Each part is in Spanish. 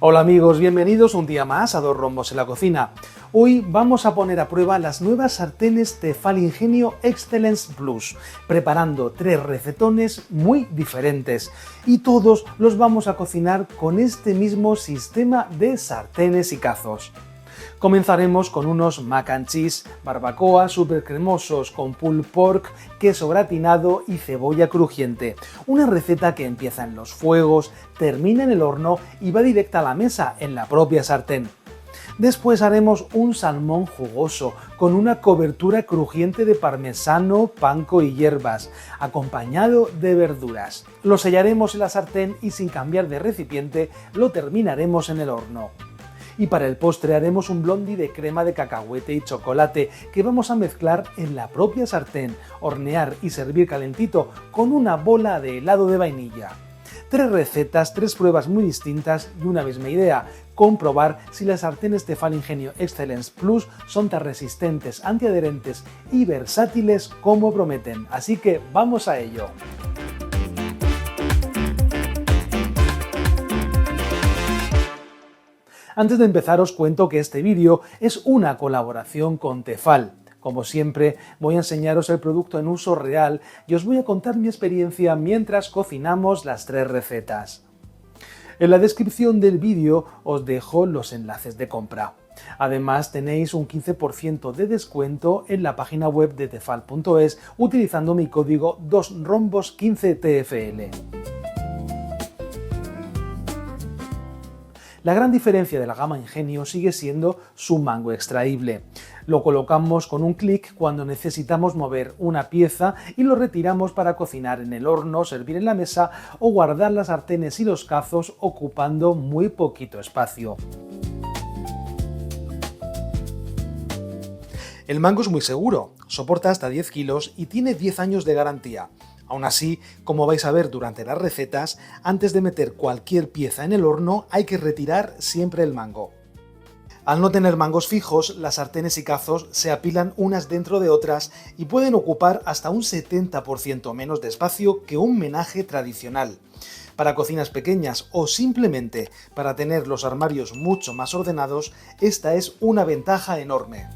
Hola amigos, bienvenidos un día más a Dos Rombos en la Cocina. Hoy vamos a poner a prueba las nuevas sartenes Tefal Ingenio Excellence Plus, preparando 3 recetones muy diferentes y todos los vamos a cocinar con este mismo sistema de sartenes y cazos. Comenzaremos con unos mac and cheese barbacoa super cremosos con pulled pork, queso gratinado y cebolla crujiente. Una receta que empieza en los fuegos, termina en el horno y va directa a la mesa en la propia sartén. Después haremos un salmón jugoso con una cobertura crujiente de parmesano, panko y hierbas, acompañado de verduras. Lo sellaremos en la sartén y sin cambiar de recipiente lo terminaremos en el horno. Y para el postre haremos un blondie de crema de cacahuete y chocolate que vamos a mezclar en la propia sartén, hornear y servir calentito con una bola de helado de vainilla. 3 recetas, 3 pruebas muy distintas y una misma idea: comprobar si las sartenes Tefal Ingenio Excellence Plus son tan resistentes, antiadherentes y versátiles como prometen. Así que vamos a ello. Antes de empezar os cuento que este vídeo es una colaboración con Tefal. Como siempre, voy a enseñaros el producto en uso real y os voy a contar mi experiencia mientras cocinamos las 3 recetas. En la descripción del vídeo os dejo los enlaces de compra. Además tenéis un 15% de descuento en la página web de tefal.es utilizando mi código 2rombos15tfl. La gran diferencia de la gama Ingenio sigue siendo su mango extraíble. Lo colocamos con un clic cuando necesitamos mover una pieza y lo retiramos para cocinar en el horno, servir en la mesa o guardar las sartenes y los cazos ocupando muy poquito espacio. El mango es muy seguro, soporta hasta 10 kilos y tiene 10 años de garantía. Aún así, como vais a ver durante las recetas, antes de meter cualquier pieza en el horno hay que retirar siempre el mango. Al no tener mangos fijos, las sartenes y cazos se apilan unas dentro de otras y pueden ocupar hasta un 70% menos de espacio que un menaje tradicional. Para cocinas pequeñas o simplemente para tener los armarios mucho más ordenados, esta es una ventaja enorme.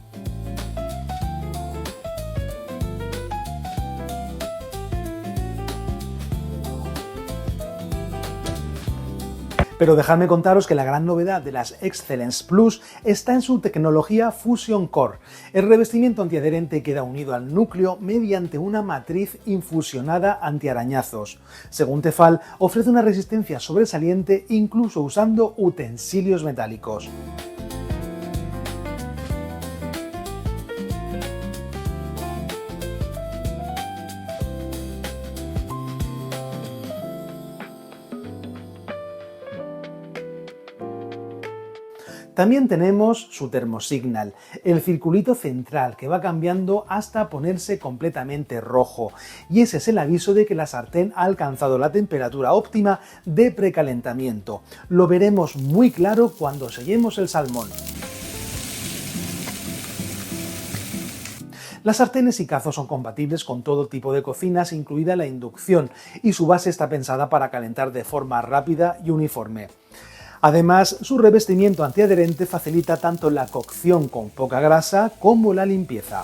Pero dejadme contaros que la gran novedad de las Excellence Plus está en su tecnología Fusion Core. El revestimiento antiadherente queda unido al núcleo mediante una matriz infusionada antiarañazos. Según Tefal, ofrece una resistencia sobresaliente incluso usando utensilios metálicos. También tenemos su termosignal, el circulito central que va cambiando hasta ponerse completamente rojo, y ese es el aviso de que la sartén ha alcanzado la temperatura óptima de precalentamiento. Lo veremos muy claro cuando sellemos el salmón. Las sartenes y cazos son compatibles con todo tipo de cocinas, incluida la inducción, y su base está pensada para calentar de forma rápida y uniforme. Además, su revestimiento antiadherente facilita tanto la cocción con poca grasa como la limpieza.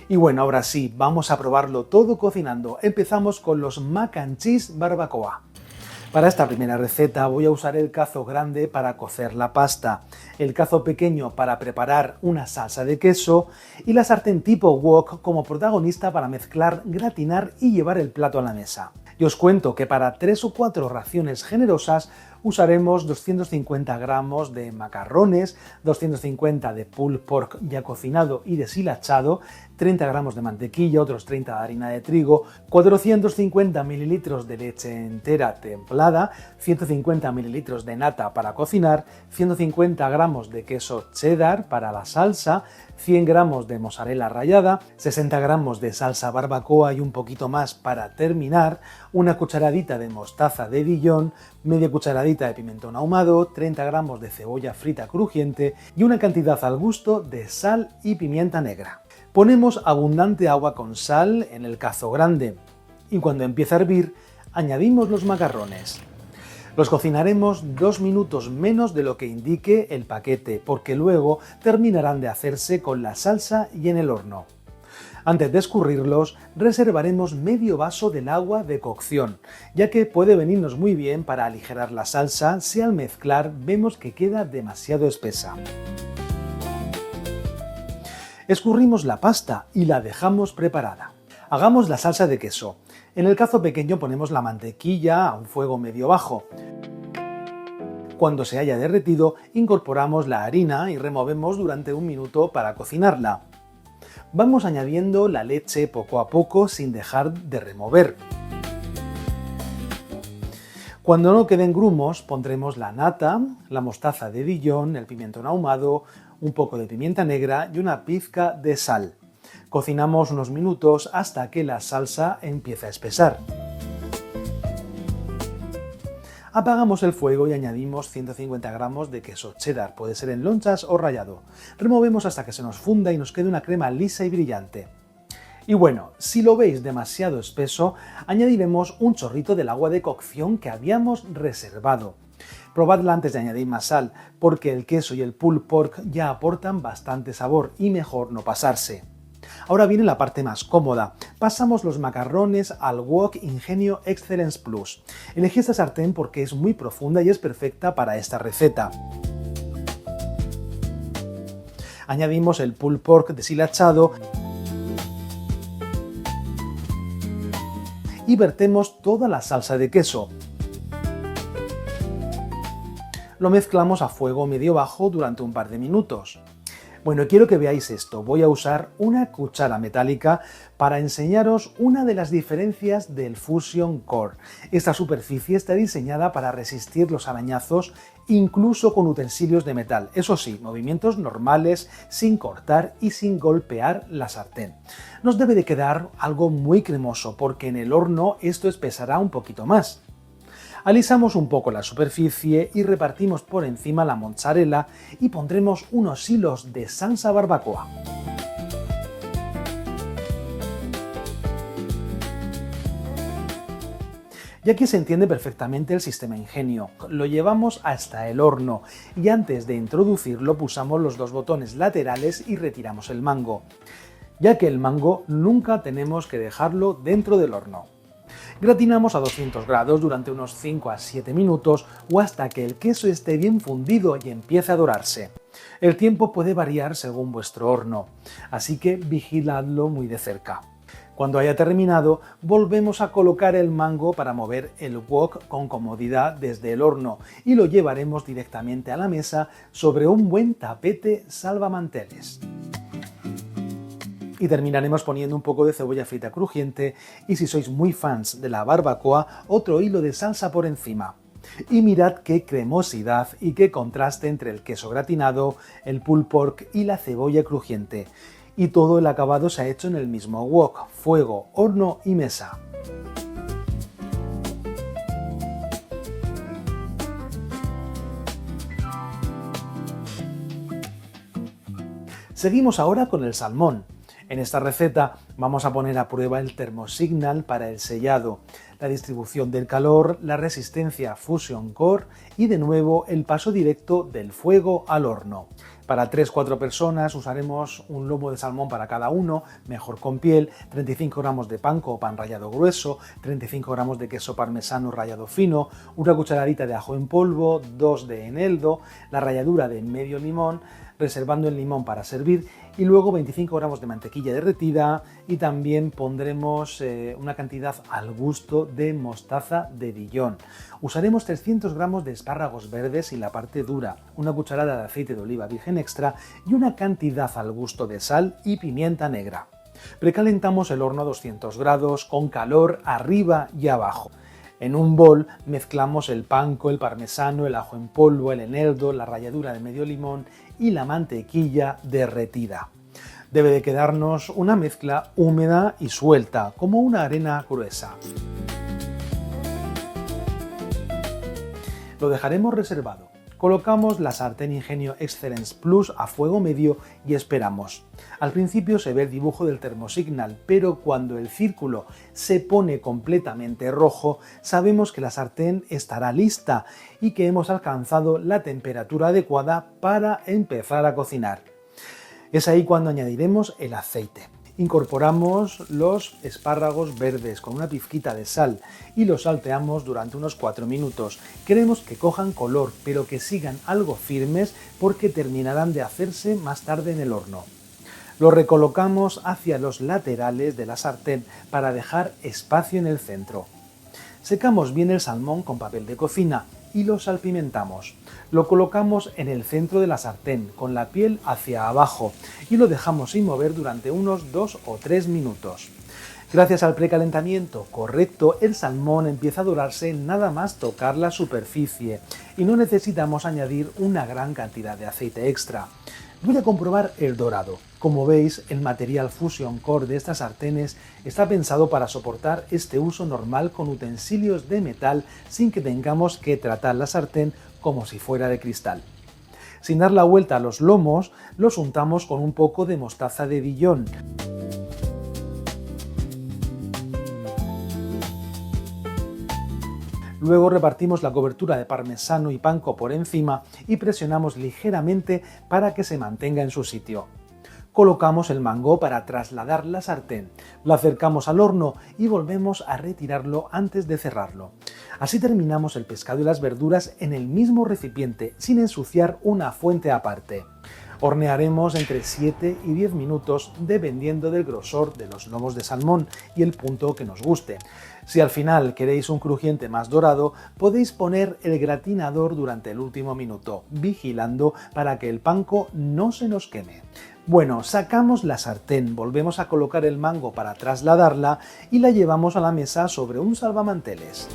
Y bueno, ahora sí, vamos a probarlo todo cocinando. Empezamos con los mac and cheese barbacoa. Para esta primera receta voy a usar el cazo grande para cocer la pasta, el cazo pequeño para preparar una salsa de queso y la sartén tipo wok como protagonista para mezclar, gratinar y llevar el plato a la mesa. Y os cuento que para 3 o 4 raciones generosas usaremos 250 gramos de macarrones, 250 de pulled pork ya cocinado y deshilachado, 30 gramos de mantequilla, otros 30 de harina de trigo, 450 mililitros de leche entera templada, 150 mililitros de nata para cocinar, 150 gramos de queso cheddar para la salsa, 100 gramos de mozzarella rallada, 60 gramos de salsa barbacoa y un poquito más para terminar, una cucharadita de mostaza de Dijon, media cucharadita de pimentón ahumado, 30 gramos de cebolla frita crujiente y una cantidad al gusto de sal y pimienta negra. Ponemos abundante agua con sal en el cazo grande. y cuando empiece a hervir, añadimos los macarrones. Los cocinaremos 2 minutos menos de lo que indique el paquete, porque luego terminarán de hacerse con la salsa y en el horno. Antes de escurrirlos, reservaremos medio vaso del agua de cocción, ya que puede venirnos muy bien para aligerar la salsa si al mezclar vemos que queda demasiado espesa. Escurrimos la pasta y la dejamos preparada. Hagamos la salsa de queso. En el cazo pequeño ponemos la mantequilla a un fuego medio bajo. Cuando se haya derretido, incorporamos la harina y removemos durante 1 minuto para cocinarla. Vamos añadiendo la leche poco a poco sin dejar de remover. Cuando no queden grumos, pondremos la nata, la mostaza de Dijon, el pimentón ahumado, un poco de pimienta negra y una pizca de sal. Cocinamos unos minutos hasta que la salsa empiece a espesar. Apagamos el fuego y añadimos 150 gramos de queso cheddar, puede ser en lonchas o rallado. Removemos hasta que se nos funda y nos quede una crema lisa y brillante. Y bueno, si lo veis demasiado espeso, añadiremos un chorrito del agua de cocción que habíamos reservado. Probadla antes de añadir más sal, porque el queso y el pulled pork ya aportan bastante sabor y mejor no pasarse. Ahora viene la parte más cómoda. Pasamos los macarrones al wok Ingenio Excellence Plus. Elegí esta sartén porque es muy profunda y es perfecta para esta receta. Añadimos el pulled pork deshilachado y vertemos toda la salsa de queso. Lo mezclamos a fuego medio bajo durante un par de minutos. Bueno, quiero que veáis esto. Voy a usar una cuchara metálica para enseñaros una de las diferencias del Fusion Core. Esta superficie está diseñada para resistir los arañazos incluso con utensilios de metal. Eso sí, movimientos normales, sin cortar y sin golpear la sartén. Nos debe de quedar algo muy cremoso porque en el horno esto espesará un poquito más. Alisamos un poco la superficie y repartimos por encima la mozzarella y pondremos unos hilos de salsa barbacoa. Y aquí se entiende perfectamente el sistema Ingenio. Lo llevamos hasta el horno y antes de introducirlo pulsamos los 2 botones laterales y retiramos el mango, ya que el mango nunca tenemos que dejarlo dentro del horno. Gratinamos a 200 grados durante unos 5 a 7 minutos o hasta que el queso esté bien fundido y empiece a dorarse. El tiempo puede variar según vuestro horno, así que vigiladlo muy de cerca. Cuando haya terminado, volvemos a colocar el mango para mover el wok con comodidad desde el horno y lo llevaremos directamente a la mesa sobre un buen tapete salvamanteles. Y terminaremos poniendo un poco de cebolla frita crujiente y si sois muy fans de la barbacoa, otro hilo de salsa por encima. Y mirad qué cremosidad y qué contraste entre el queso gratinado, el pulled pork y la cebolla crujiente. Y todo el acabado se ha hecho en el mismo wok, fuego, horno y mesa. Seguimos ahora con el salmón. En esta receta vamos a poner a prueba el termosignal para el sellado, la distribución del calor, la resistencia Fusion Core y de nuevo el paso directo del fuego al horno. Para 3-4 personas usaremos un lomo de salmón para cada uno, mejor con piel, 35 gramos de panko o pan rallado grueso, 35 gramos de queso parmesano rallado fino, una cucharadita de ajo en polvo, 2 de eneldo, la ralladura de medio limón, reservando el limón para servir y luego 25 gramos de mantequilla derretida y también pondremos una cantidad al gusto de mostaza de Dijon. Usaremos 300 gramos de espárragos verdes y la parte dura, una cucharada de aceite de oliva virgen extra y una cantidad al gusto de sal y pimienta negra. Precalentamos el horno a 200 grados con calor arriba y abajo. En un bol mezclamos el panko, el parmesano, el ajo en polvo, el eneldo, la ralladura de medio limón y la mantequilla derretida. Debe de quedarnos una mezcla húmeda y suelta, como una arena gruesa. Lo dejaremos reservado. Colocamos la sartén Ingenio Excellence Plus a fuego medio y esperamos. Al principio se ve el dibujo del termosignal, pero cuando el círculo se pone completamente rojo, sabemos que la sartén estará lista y que hemos alcanzado la temperatura adecuada para empezar a cocinar. Es ahí cuando añadiremos el aceite. Incorporamos los espárragos verdes con una pizquita de sal y los salteamos durante unos 4 minutos. Queremos que cojan color, pero que sigan algo firmes porque terminarán de hacerse más tarde en el horno. Lo recolocamos hacia los laterales de la sartén para dejar espacio en el centro. Secamos bien el salmón con papel de cocina y lo salpimentamos. Lo colocamos en el centro de la sartén, con la piel hacia abajo, y lo dejamos sin mover durante unos 2 o 3 minutos. Gracias al precalentamiento correcto, el salmón empieza a dorarse nada más tocar la superficie y no necesitamos añadir una gran cantidad de aceite extra. Voy a comprobar el dorado. Como veis, el material Fusion Core de estas sartenes está pensado para soportar este uso normal con utensilios de metal sin que tengamos que tratar la sartén como si fuera de cristal. Sin dar la vuelta a los lomos, los untamos con un poco de mostaza de Dijon. Luego repartimos la cobertura de parmesano y panko por encima y presionamos ligeramente para que se mantenga en su sitio. Colocamos el mango para trasladar la sartén, lo acercamos al horno y volvemos a retirarlo antes de cerrarlo. Así terminamos el pescado y las verduras en el mismo recipiente, sin ensuciar una fuente aparte. Hornearemos entre 7 y 10 minutos dependiendo del grosor de los lomos de salmón y el punto que nos guste. Si al final queréis un crujiente más dorado, podéis poner el gratinador durante el último minuto, vigilando para que el panko no se nos queme. Bueno, sacamos la sartén, volvemos a colocar el mango para trasladarla y la llevamos a la mesa sobre un salvamanteles.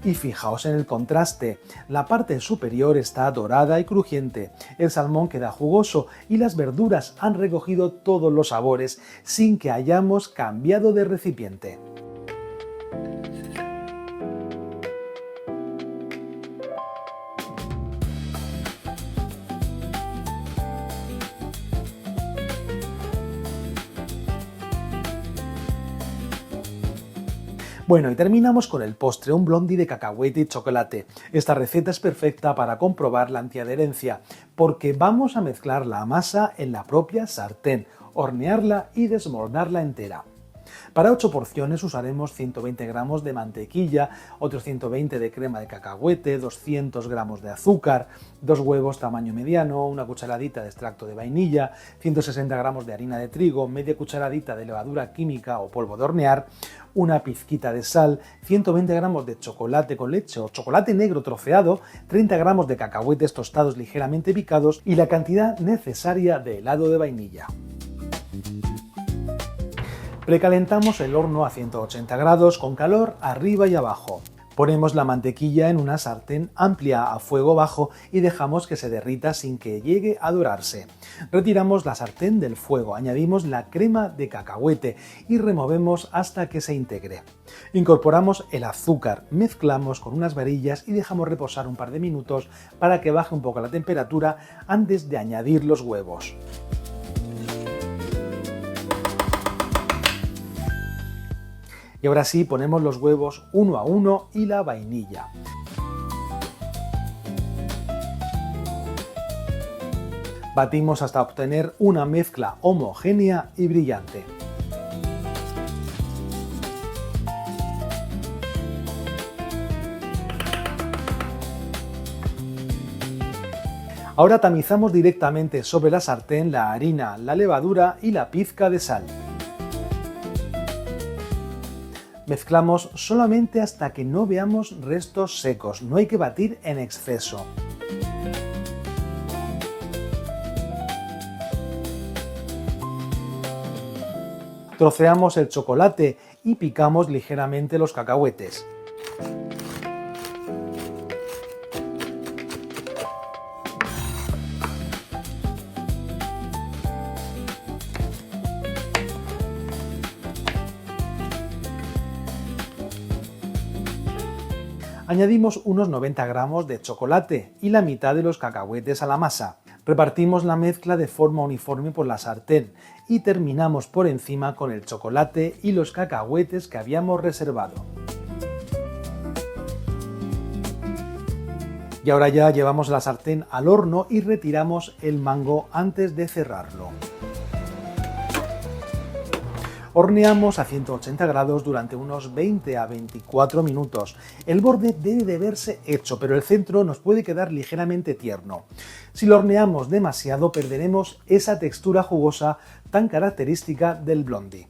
Y fijaos en el contraste, la parte superior está dorada y crujiente, el salmón queda jugoso y las verduras han recogido todos los sabores sin que hayamos cambiado de recipiente. Bueno, y terminamos con el postre, un blondie de cacahuete y chocolate. Esta receta es perfecta para comprobar la antiadherencia, porque vamos a mezclar la masa en la propia sartén, hornearla y desmoronarla entera. Para 8 porciones usaremos 120 gramos de mantequilla, otros 120 de crema de cacahuete, 200 gramos de azúcar, 2 huevos tamaño mediano, una cucharadita de extracto de vainilla, 160 gramos de harina de trigo, media cucharadita de levadura química o polvo de hornear, una pizquita de sal, 120 gramos de chocolate con leche o chocolate negro troceado, 30 gramos de cacahuetes tostados ligeramente picados y la cantidad necesaria de helado de vainilla. Precalentamos el horno a 180 grados con calor arriba y abajo. Ponemos la mantequilla en una sartén amplia a fuego bajo y dejamos que se derrita sin que llegue a dorarse. Retiramos la sartén del fuego, añadimos la crema de cacahuete y removemos hasta que se integre. Incorporamos el azúcar, mezclamos con unas varillas y dejamos reposar un par de minutos para que baje un poco la temperatura antes de añadir los huevos. Y ahora sí ponemos los huevos uno a uno y la vainilla. Batimos hasta obtener una mezcla homogénea y brillante. Ahora tamizamos directamente sobre la sartén la harina, la levadura y la pizca de sal. Mezclamos solamente hasta que no veamos restos secos, no hay que batir en exceso. Troceamos el chocolate y picamos ligeramente los cacahuetes. Añadimos unos 90 gramos de chocolate y la mitad de los cacahuetes a la masa. Repartimos la mezcla de forma uniforme por la sartén y terminamos por encima con el chocolate y los cacahuetes que habíamos reservado. Y ahora ya llevamos la sartén al horno y retiramos el mango antes de cerrarlo. Horneamos a 180 grados durante unos 20 a 24 minutos. El borde debe de verse hecho, pero el centro nos puede quedar ligeramente tierno. Si lo horneamos demasiado, perderemos esa textura jugosa tan característica del blondie.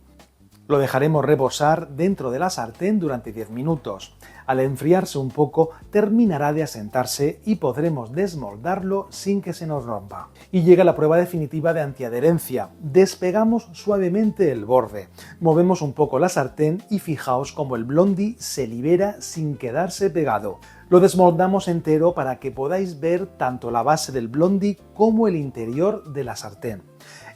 Lo dejaremos reposar dentro de la sartén durante 10 minutos. Al enfriarse un poco, terminará de asentarse y podremos desmoldarlo sin que se nos rompa. Y llega la prueba definitiva de antiadherencia. Despegamos suavemente el borde, movemos un poco la sartén y fijaos cómo el blondie se libera sin quedarse pegado. Lo desmoldamos entero para que podáis ver tanto la base del blondie como el interior de la sartén.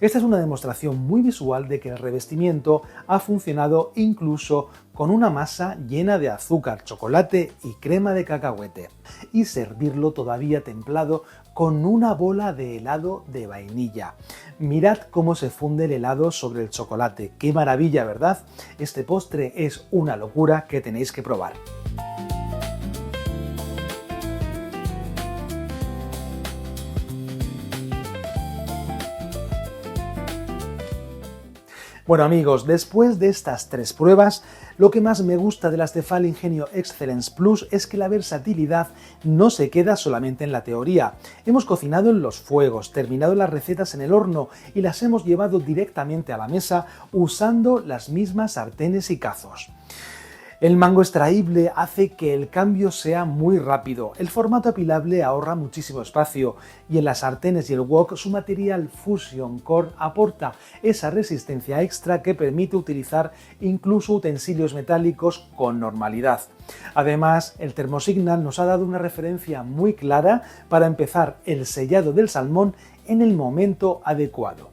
Esta es una demostración muy visual de que el revestimiento ha funcionado incluso con una masa llena de azúcar, chocolate y crema de cacahuete, y servirlo todavía templado con una bola de helado de vainilla. Mirad cómo se funde el helado sobre el chocolate. ¡Qué maravilla!, ¿verdad? Este postre es una locura que tenéis que probar. Bueno amigos, después de estas 3 pruebas, lo que más me gusta de las Tefal Ingenio Excellence Plus es que la versatilidad no se queda solamente en la teoría. Hemos cocinado en los fuegos, terminado las recetas en el horno y las hemos llevado directamente a la mesa usando las mismas sartenes y cazos. El mango extraíble hace que el cambio sea muy rápido, el formato apilable ahorra muchísimo espacio y en las sartenes y el wok su material Fusion Core aporta esa resistencia extra que permite utilizar incluso utensilios metálicos con normalidad. Además, el Thermosignal nos ha dado una referencia muy clara para empezar el sellado del salmón en el momento adecuado.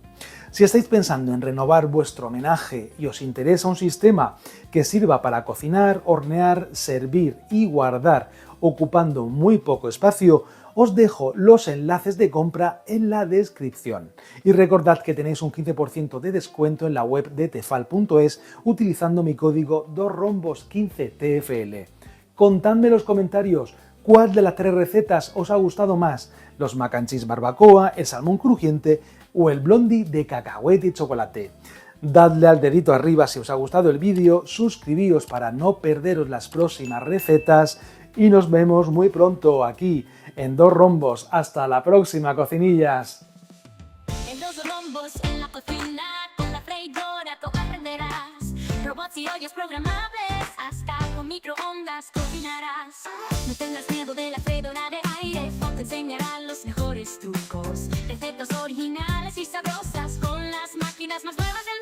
Si estáis pensando en renovar vuestro homenaje y os interesa un sistema que sirva para cocinar, hornear, servir y guardar ocupando muy poco espacio, os dejo los enlaces de compra en la descripción. Y recordad que tenéis un 15% de descuento en la web de tefal.es utilizando mi código 2rombos15TFL. Contadme en los comentarios cuál de las 3 recetas os ha gustado más, los mac and cheese barbacoa, el salmón crujiente o el blondie de cacahuete y chocolate. Dadle al dedito arriba si os ha gustado el vídeo, suscribíos para no perderos las próximas recetas y nos vemos muy pronto aquí en Dos Rombos. Hasta la próxima, cocinillas. En Dos Rombos en la cocina, con la freidora tú aprenderás. Robots y ollas programables, hasta con microondas cocinarás. No tengas miedo de la freidora de aire, te enseñarán los mejores trucos. Recetas originales y sabrosas con las máquinas más nuevas de